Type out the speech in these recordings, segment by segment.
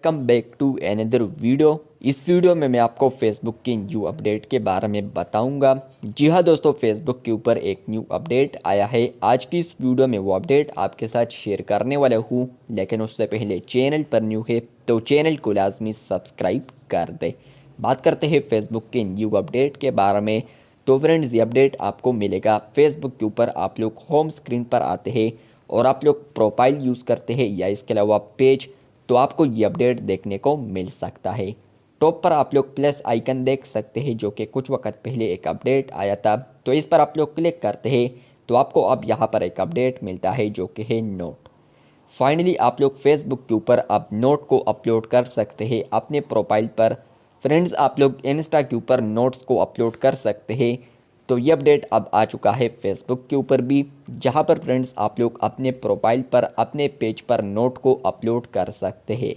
Welcome back to another video. इस video में मैं आपको फेसबुक के न्यू अपडेट के बारे में बताऊंगा। जी हाँ दोस्तों, फेसबुक के ऊपर एक न्यू अपडेट आया है। आज की इस वीडियो में वो अपडेट आपके साथ शेयर करने वाला हूँ, लेकिन उससे पहले चैनल पर न्यू है तो चैनल को लाजमी सब्सक्राइब कर दे। बात करते हैं फेसबुक के न्यू अपडेट के बारे में। तो फ्रेंड्स, ये अपडेट आपको मिलेगा फेसबुक के ऊपर। आप लोग होम स्क्रीन पर आते हैं और आप लोग प्रोफाइल यूज़ करते हैं या इसके अलावा पेज, तो आपको ये अपडेट देखने को मिल सकता है। टॉप पर आप लोग प्लस आइकन देख सकते हैं, जो कि कुछ वक्त पहले एक अपडेट आया था। तो इस पर आप लोग क्लिक करते हैं तो आपको अब यहाँ पर एक अपडेट मिलता है, जो कि है नोट। फाइनली आप लोग फेसबुक के ऊपर अब नोट को अपलोड कर सकते हैं अपने प्रोफाइल पर। फ्रेंड्स, आप लोग इंस्टा के ऊपर नोट्स को अपलोड कर सकते हैं। तो ये अपडेट अब आ चुका है फेसबुक के ऊपर भी, जहाँ पर फ्रेंड्स आप लोग अपने प्रोफाइल पर, अपने पेज पर नोट को अपलोड कर सकते हैं।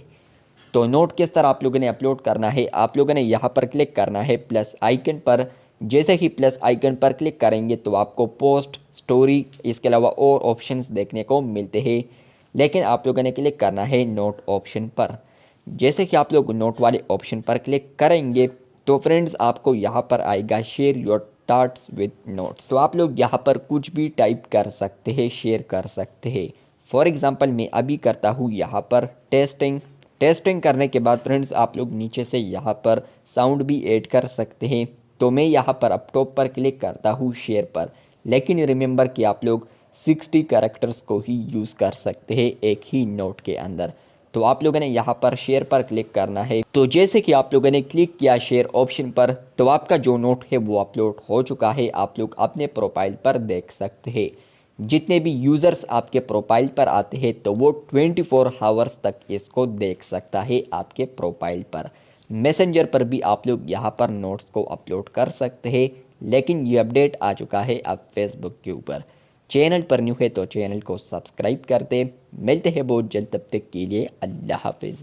तो नोट किस तरह आप लोगों ने अपलोड करना है, आप लोगों ने यहाँ पर क्लिक करना है प्लस आइकन पर। जैसे ही प्लस आइकन पर क्लिक करेंगे तो आपको पोस्ट, स्टोरी, इसके अलावा और ऑप्शंस देखने को मिलते हैं। लेकिन आप लोगों ने क्लिक करना है नोट ऑप्शन पर। जैसे कि आप लोग नोट वाले ऑप्शन पर क्लिक करेंगे तो फ्रेंड्स आपको यहाँ पर आएगा share your thoughts with notes. तो आप लोग यहाँ पर कुछ भी टाइप कर सकते हैं, शेयर कर सकते हैं। फॉर एग्जांपल मैं अभी करता हूँ यहाँ पर टेस्टिंग करने के बाद फ्रेंड्स आप लोग नीचे से यहाँ पर साउंड भी ऐड कर सकते हैं। तो मैं यहाँ पर अब टॉप पर क्लिक करता हूँ शेयर पर। लेकिन रिमेंबर कि आप लोग 60 कैरेक्टर्स को ही यूज़ कर सकते हैं एक ही नोट के अंदर। तो आप लोगों ने यहाँ पर शेयर पर क्लिक करना है। तो जैसे कि आप लोगों ने क्लिक किया शेयर ऑप्शन पर, तो आपका जो नोट है वो अपलोड हो चुका है। आप लोग अपने प्रोफाइल पर देख सकते हैं। जितने भी यूज़र्स आपके प्रोफाइल पर आते हैं तो वो 24 आवर्स तक इसको देख सकता है आपके प्रोफाइल पर। मैसेंजर पर भी आप लोग यहाँ पर नोट्स को अपलोड कर सकते हैं। लेकिन ये अपडेट आ चुका है अब फेसबुक के ऊपर। चैनल पर न्यू है तो चैनल को सब्सक्राइब कर दे। मिलते हैं बहुत जल्द, तब तक के लिए अल्लाह हाफिज़।